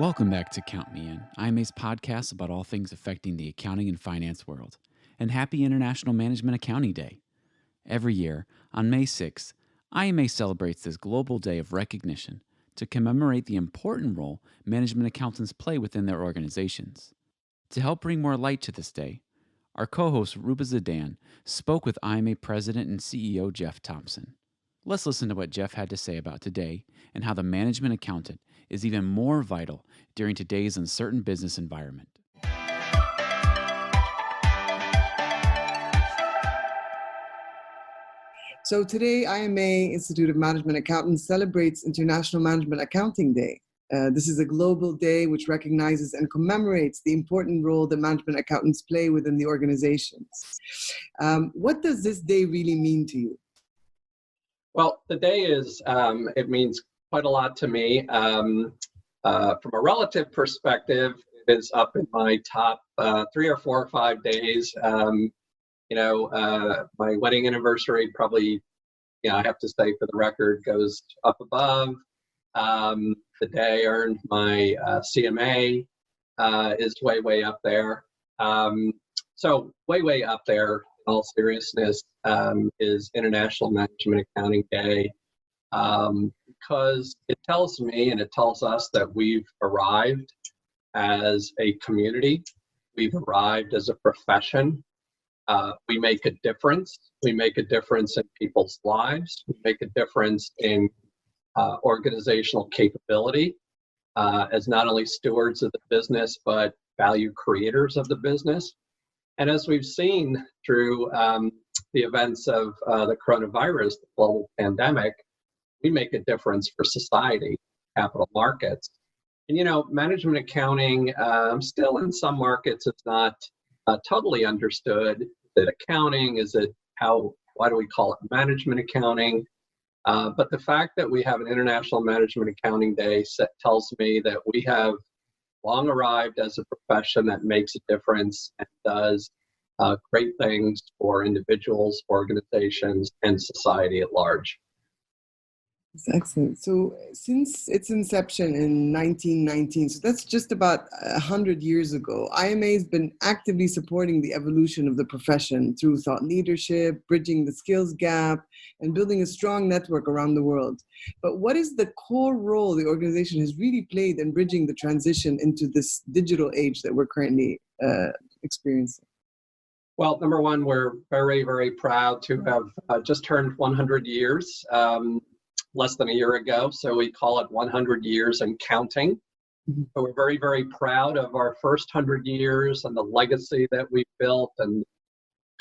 Welcome back to Count Me In, IMA's podcast about all things affecting the accounting and finance world. And happy International Management Accounting Day. Every year, on May 6th, IMA celebrates this global day of recognition to commemorate the important role management accountants play within their organizations. To help bring more light to this day, our co-host Ruba Zidan spoke with IMA President and CEO Jeff Thomson. Let's listen to what Jeff had to say about today and how the management accountant is even more vital during today's uncertain business environment. So today, IMA, Institute of Management Accountants, celebrates International Management Accounting Day. This is a global day which recognizes and commemorates the important role that management accountants play within the organizations. What does this day really mean to you? Well, the day it means quite a lot to me. From a relative perspective, it is up in my top 3 or 4 or 5 days. My wedding anniversary probably, I have to say for the record, goes up above. The day I earned my CMA is way up there. So way up there, in all seriousness, is International Management Accounting Day, because it tells me and it tells us that we've arrived as a community. We've arrived as a profession. We make a difference. We make a difference in people's lives. We make a difference in organizational capability as not only stewards of the business, but value creators of the business. And as we've seen through the events of the coronavirus, the global pandemic, we make a difference for society, capital markets. And, management accounting, still in some markets, it's not totally understood. Is it accounting? Why do we call it management accounting? But the fact that we have an International Management Accounting Day tells me that we have long arrived as a profession that makes a difference and does great things for individuals, organizations, and society at large. That's excellent. So since its inception in 1919, so that's just about 100 years ago, IMA has been actively supporting the evolution of the profession through thought leadership, bridging the skills gap, and building a strong network around the world. But what is the core role the organization has really played in bridging the transition into this digital age that we're currently experiencing? Well, number one, we're very proud to have just turned 100 years. Less than a year ago, so we call it 100 years and counting. Mm-hmm. So we're very proud of our first 100 years and the legacy that we've built and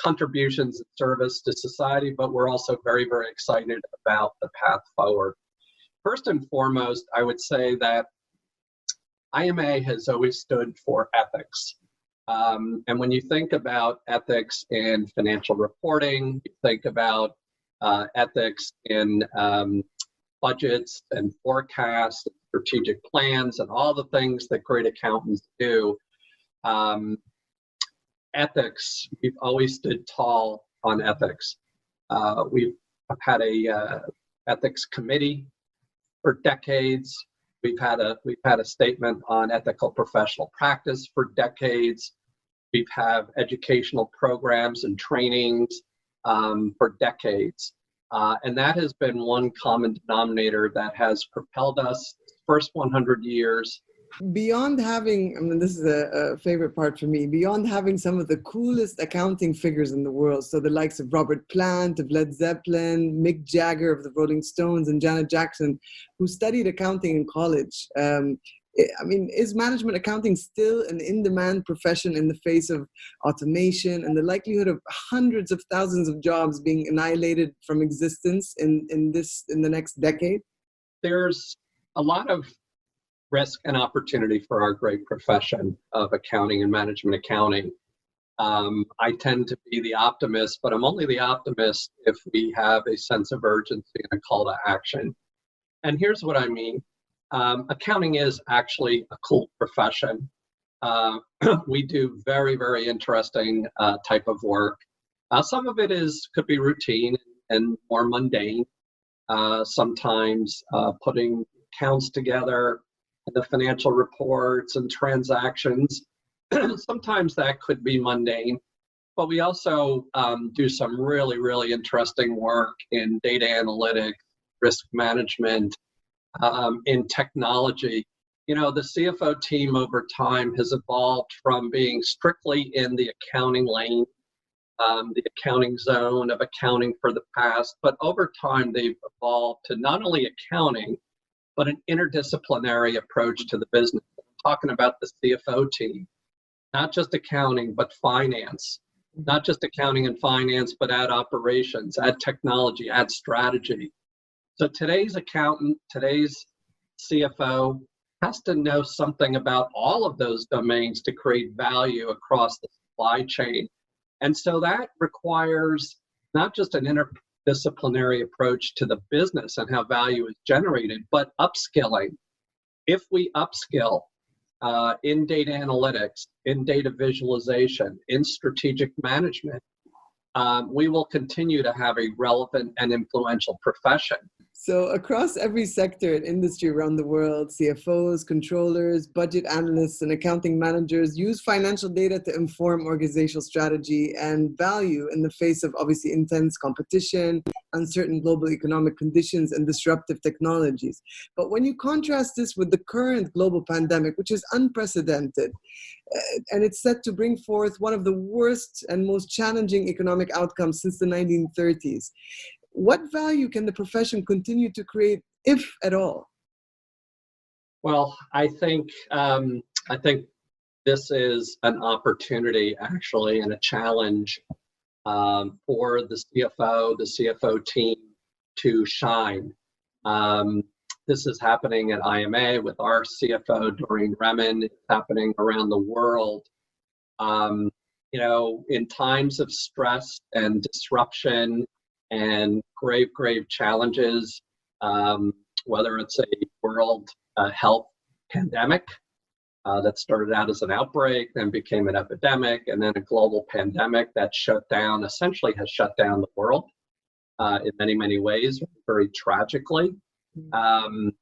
contributions and service to society, but we're also very excited about the path forward. First and foremost, I would say that IMA has always stood for ethics. And when you think about ethics in financial reporting, you think about ethics in budgets and forecasts, strategic plans, and all the things that great accountants do. Ethics, we've always stood tall on ethics. We've had a ethics committee for decades. We've had a statement on ethical professional practice for decades. We've had educational programs and trainings for decades. And that has been one common denominator that has propelled us first 100 years. Beyond having, this is a favorite part for me, beyond having some of the coolest accounting figures in the world, so the likes of Robert Plant of Led Zeppelin, Mick Jagger of the Rolling Stones, and Janet Jackson, who studied accounting in college. Is management accounting still an in-demand profession in the face of automation and the likelihood of hundreds of thousands of jobs being annihilated from existence in the next decade? There's a lot of risk and opportunity for our great profession of accounting and management accounting. I tend to be the optimist, but I'm only the optimist if we have a sense of urgency and a call to action. And here's what I mean. Accounting is actually a cool profession. We do very interesting type of work. Some of it could be routine and more mundane. Sometimes putting accounts together the financial reports and transactions. Sometimes that could be mundane, but we also do some really, really interesting work in data analytics, risk management, in technology. You know, the CFO team over time has evolved from being strictly in the accounting lane, the accounting zone of accounting for the past, but over time they've evolved to not only accounting, but an interdisciplinary approach to the business. I'm talking about the CFO team, not just accounting, but finance, not just accounting and finance, but add operations, add technology, add strategy. So today's accountant, today's CFO has to know something about all of those domains to create value across the supply chain. And so that requires not just an interdisciplinary approach to the business and how value is generated, but upskilling. If we upskill in data analytics, in data visualization, in strategic management, we will continue to have a relevant and influential profession. So across every sector and industry around the world, CFOs, controllers, budget analysts, and accounting managers use financial data to inform organizational strategy and value in the face of obviously intense competition, uncertain global economic conditions, and disruptive technologies. But when you contrast this with the current global pandemic, which is unprecedented, and it's set to bring forth one of the worst and most challenging economic outcomes since the 1930s, what value can the profession continue to create, if at all? Well, I think this is an opportunity, actually, and a challenge for the CFO team to shine. This is happening at IMA with our CFO, Doreen Remen. It's happening around the world. You know, in times of stress and disruption and grave challenges, whether it's a world health pandemic that started out as an outbreak, then became an epidemic, and then a global pandemic that essentially has shut down the world in many ways, very tragically. And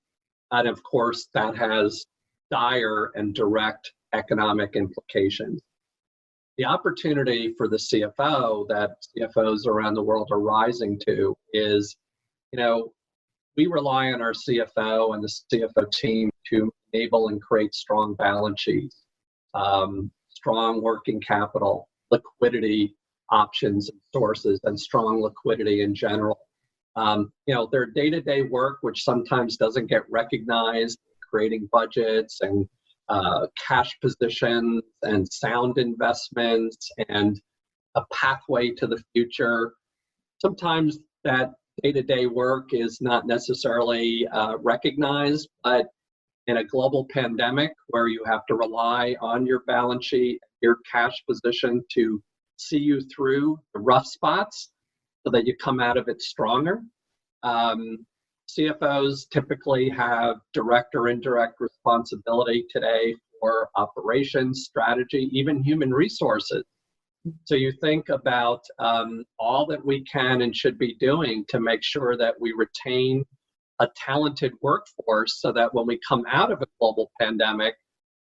of course, that has dire and direct economic implications. The opportunity for the CFO that CFOs around the world are rising to is, you know, we rely on our CFO and the CFO team to enable and create strong balance sheets, strong working capital, liquidity options and sources, and strong liquidity in general. You know, their day-to-day work, which sometimes doesn't get recognized, creating budgets and cash positions and sound investments and a pathway to the future. Sometimes that day-to-day work is not necessarily recognized, but in a global pandemic where you have to rely on your balance sheet, your cash position to see you through the rough spots so that you come out of it stronger. CFOs typically have direct or indirect responsibility today for operations, strategy, even human resources. So you think about all that we can and should be doing to make sure that we retain a talented workforce so that when we come out of a global pandemic,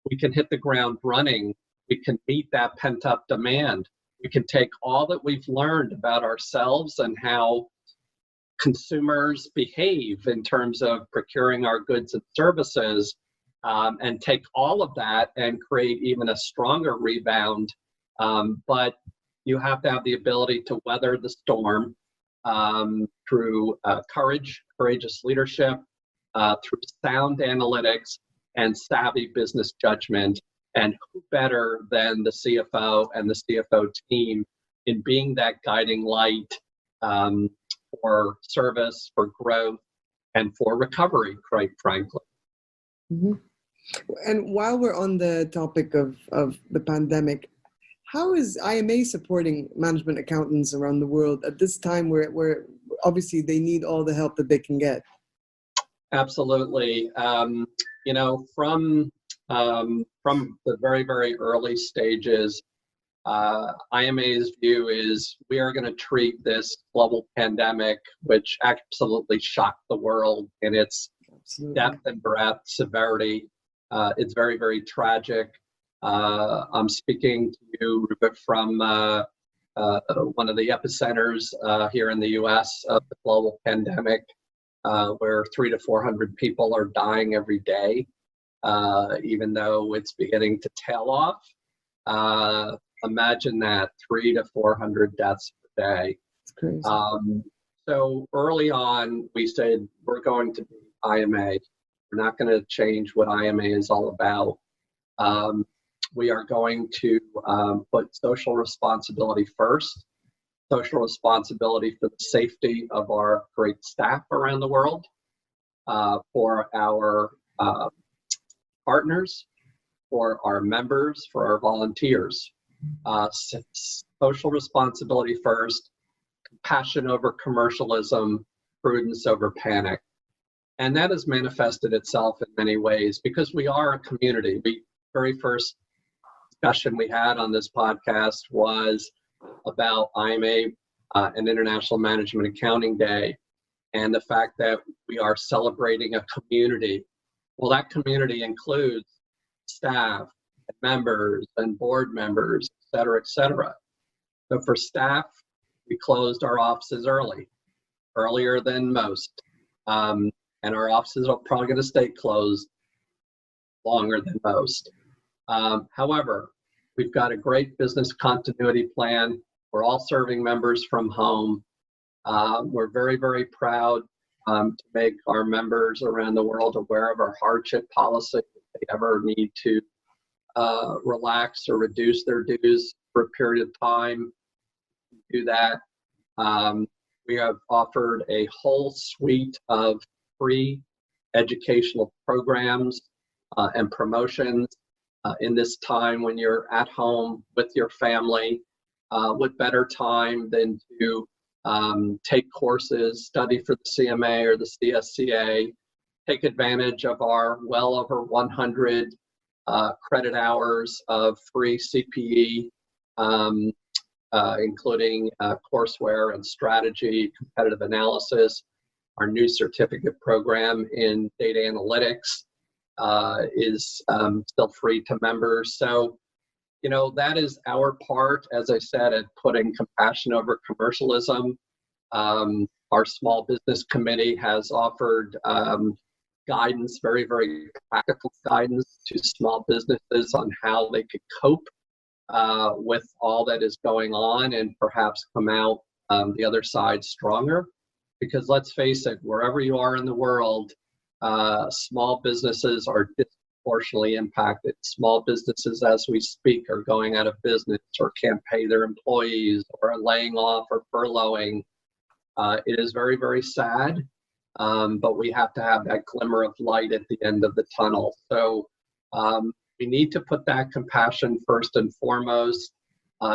we can hit the ground running. We can meet that pent-up demand. We can take all that we've learned about ourselves and how consumers behave in terms of procuring our goods and services, and take all of that and create even a stronger rebound. But you have to have the ability to weather the storm through courageous leadership, through sound analytics and savvy business judgment. And who better than the CFO and the CFO team in being that guiding light for service, for growth, and for recovery, quite frankly. Mm-hmm. And while we're on the topic of the pandemic, how is IMA supporting management accountants around the world at this time where obviously they need all the help that they can get? Absolutely. You know, from the very early stages, IMA's view is we are going to treat this global pandemic, which absolutely shocked the world in its depth and breadth, severity, It's very, very tragic. I'm speaking to you from one of the epicenters here in the U.S. of the global pandemic, where 300 to 400 people are dying every day, even though it's beginning to tail off. Imagine that, 300 to 400 deaths per day. It's crazy. So early on, we said we're going to be IMA. We're not going to change what IMA is all about. We are going to put social responsibility first, social responsibility for the safety of our great staff around the world, for our partners, for our members, for our volunteers. Social responsibility first, compassion over commercialism, prudence over panic. And that has manifested itself in many ways because we are a community. The very first discussion we had on this podcast was about IMA, an International Management Accounting Day, and the fact that we are celebrating a community. Well, that community includes staff, and members, and board members, et cetera, et cetera. So for staff, we closed our offices earlier than most. And our offices are probably going to stay closed longer than most. However, we've got a great business continuity plan. We're all serving members from home. We're very, very proud to make our members around the world aware of our hardship policy. If they ever need to relax or reduce their dues for a period of time, do that. We have offered a whole suite of free educational programs and promotions in this time when you're at home with your family. What better time than to take courses, study for the CMA or the CSCA, take advantage of our well over 100 credit hours of free CPE, including courseware and strategy, competitive analysis. Our new certificate program in data analytics is still free to members. So, you know, that is our part, as I said, at putting compassion over commercialism. Our small business committee has offered guidance, very, very practical guidance to small businesses on how they could cope with all that is going on and perhaps come out the other side stronger. Because let's face it, wherever you are in the world, small businesses are disproportionately impacted. Small businesses, as we speak, are going out of business or can't pay their employees or are laying off or furloughing. It is very, very sad, but we have to have that glimmer of light at the end of the tunnel. So we need to put that compassion first and foremost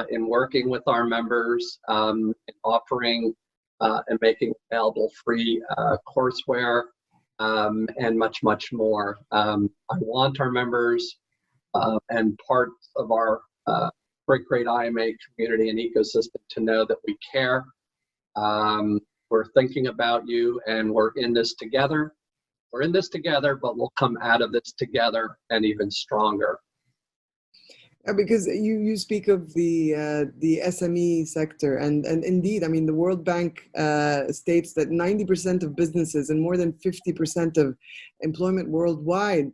in working with our members, and offering and making available free courseware, and much, much more. I want our members and parts of our great IMA community and ecosystem to know that we care. We're thinking about you, and we're in this together. We're in this together, but we'll come out of this together and even stronger. Because you speak of the SME sector, and indeed, I mean, the World Bank states that 90% of businesses and more than 50% of employment worldwide,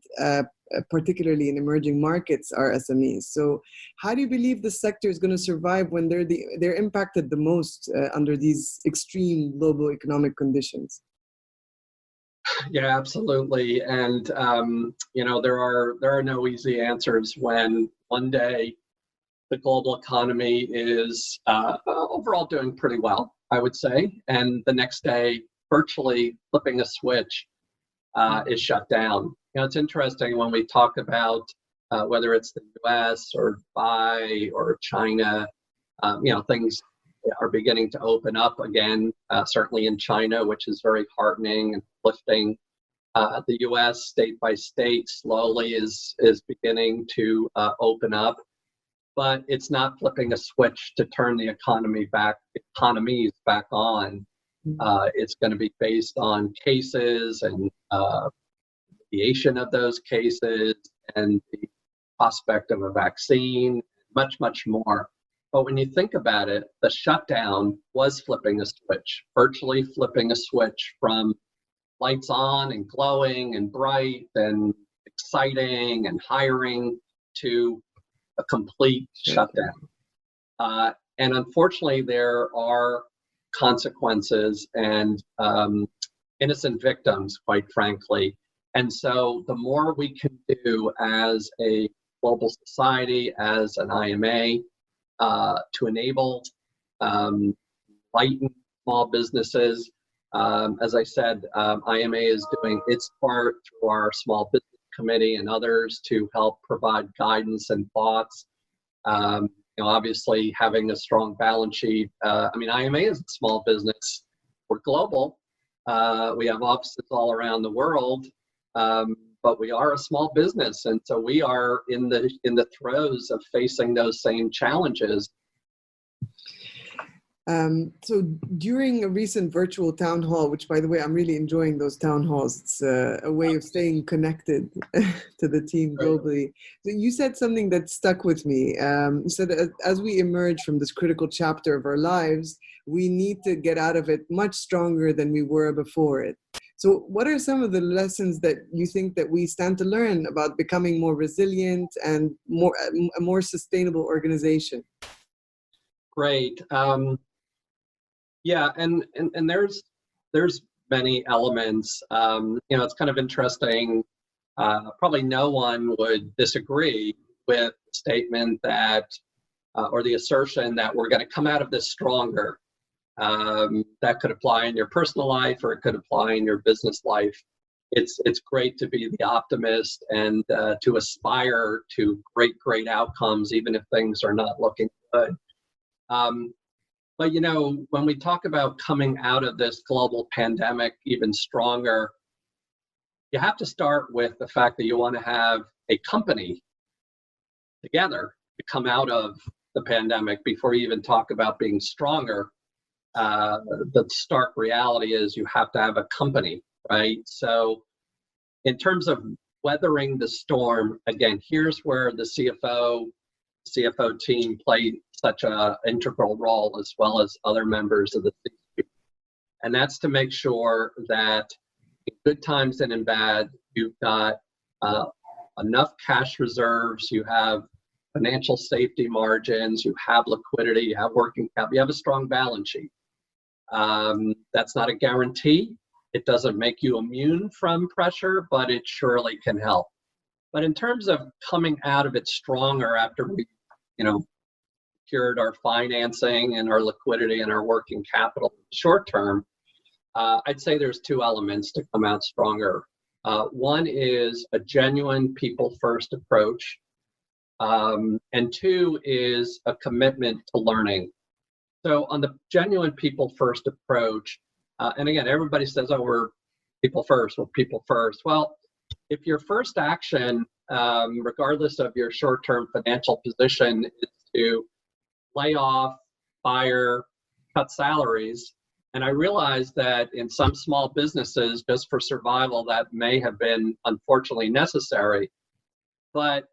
particularly in emerging markets, are SMEs. So how do you believe the sector is going to survive when they're impacted the most under these extreme global economic conditions? Yeah, absolutely. And you know, there are no easy answers when one day the global economy is overall doing pretty well, I would say, and the next day, virtually flipping a switch, is shut down. You know, it's interesting when we talk about whether it's the U.S. or Dubai or China, you know, things are beginning to open up again, certainly in China, which is very heartening and uplifting. The U.S. state by state slowly is beginning to open up, but it's not flipping a switch to turn the economies back on. It's going to be based on cases and mediation of those cases and the prospect of a vaccine, much, much more. But when you think about it, the shutdown was flipping a switch, virtually flipping a switch from lights on and glowing and bright and exciting and hiring to a complete shutdown. And unfortunately, there are consequences and innocent victims, quite frankly. And so the more we can do as a global society, as an IMA, to enable lighten small businesses. As I said, IMA is doing its part through our small business committee and others to help provide guidance and thoughts. Obviously having a strong balance sheet. IMA is a small business. We're global. We have offices all around the world, but we are a small business, and so we are in the throes of facing those same challenges. So during a recent virtual town hall, which by the way, I'm really enjoying those town halls. It's a way of staying connected to the team globally. So you said something that stuck with me. You said as we emerge from this critical chapter of our lives, we need to get out of it much stronger than we were before it. So what are some of the lessons that you think that we stand to learn about becoming more resilient and a more sustainable organization? Great. Yeah, and there's many elements. It's kind of interesting. Probably no one would disagree with the statement that, or the assertion that we're going to come out of this stronger. That could apply in your personal life, or it could apply in your business life. It's great to be the optimist and to aspire to great outcomes, even if things are not looking good. But when we talk about coming out of this global pandemic even stronger, you have to start with the fact that you want to have a company together to come out of the pandemic before you even talk about being stronger. The stark reality is you have to have a company, right? So in terms of weathering the storm, again, here's where the CFO team play such an integral role, as well as other members of the C-suite. And that's to make sure that in good times and in bad, you've got enough cash reserves, you have financial safety margins, you have liquidity, you have working capital, you have a strong balance sheet. That's not a guarantee. It doesn't make you immune from pressure, but it surely can help. But in terms of coming out of it stronger after we, secured our financing and our liquidity and our working capital short term, I'd say there's two elements to come out stronger. One is a genuine people-first approach, and two is a commitment to learning. So on the genuine people-first approach, and again, everybody says, oh, we're people first. Well, if your first action, regardless of your short-term financial position, is to lay off, fire, cut salaries, and I realize that in some small businesses, just for survival, that may have been unfortunately necessary, but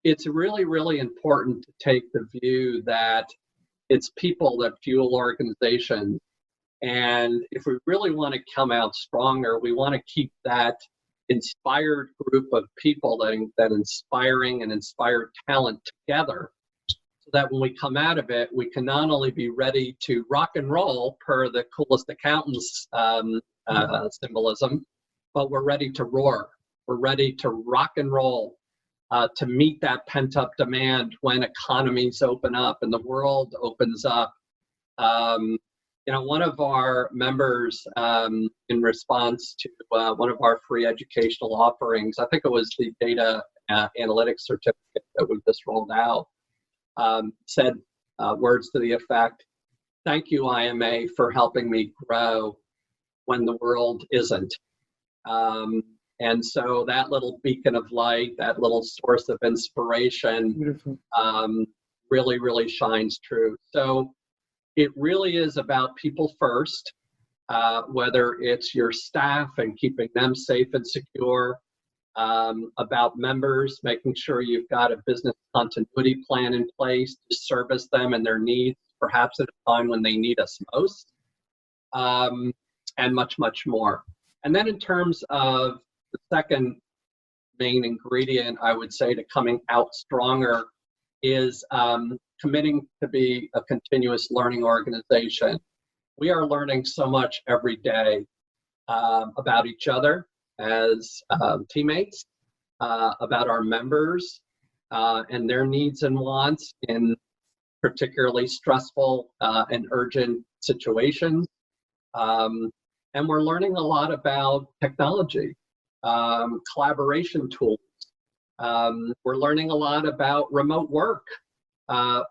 it's really, really important to take the view that it's people that fuel organizations. And if we really want to come out stronger, we want to keep that inspired group of people, that inspiring and inspired talent together, so that when we come out of it, we can not only be ready to rock and roll per the coolest accountants symbolism, but we're ready to roar. We're ready to rock and roll to meet that pent-up demand when economies open up and the world opens up. One of our members, in response to one of our free educational offerings, I think it was the data analytics certificate that we just rolled out, said words to the effect, "Thank you, IMA, for helping me grow when the world isn't." And so that little beacon of light, that little source of inspiration, really, really shines true. So it really is about people first, whether it's your staff and keeping them safe and secure, about members, making sure you've got a business continuity plan in place to service them and their needs, perhaps at a time when they need us most, and much, much more. And then in terms of the second main ingredient, I would say, to coming out stronger is committing to be a continuous learning organization. We are learning so much every day about each other as teammates, about our members and their needs and wants in particularly stressful and urgent situations. And we're learning a lot about technology, collaboration tools. We're learning a lot about remote work.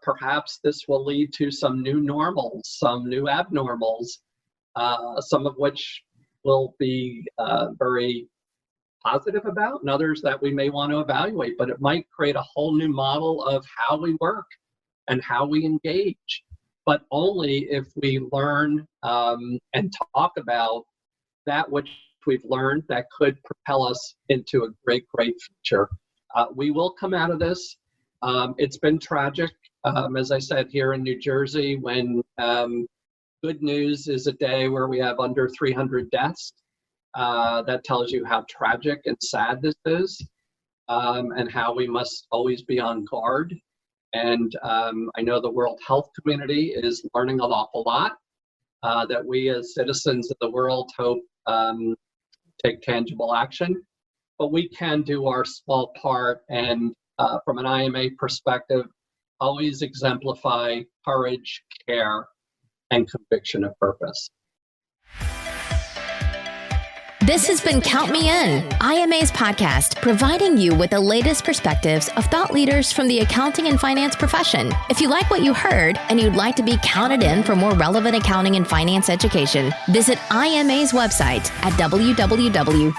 Perhaps this will lead to some new normals, some new abnormals, some of which will be very positive about, and others that we may want to evaluate, but it might create a whole new model of how we work and how we engage, but only if we learn and talk about that which we've learned that could propel us into a great, great future. We will come out of this. It's been tragic, as I said, here in New Jersey, when good news is a day where we have under 300 deaths. That tells you how tragic and sad this is, and how we must always be on guard. And I know the World Health Community is learning an awful lot that we as citizens of the world hope take tangible action. But we can do our small part, and from an IMA perspective, always exemplify courage, care, and conviction of purpose. This has been Count Me In, IMA's podcast, providing you with the latest perspectives of thought leaders from the accounting and finance profession. If you like what you heard and you'd like to be counted in for more relevant accounting and finance education, visit IMA's website at www.imanet.org.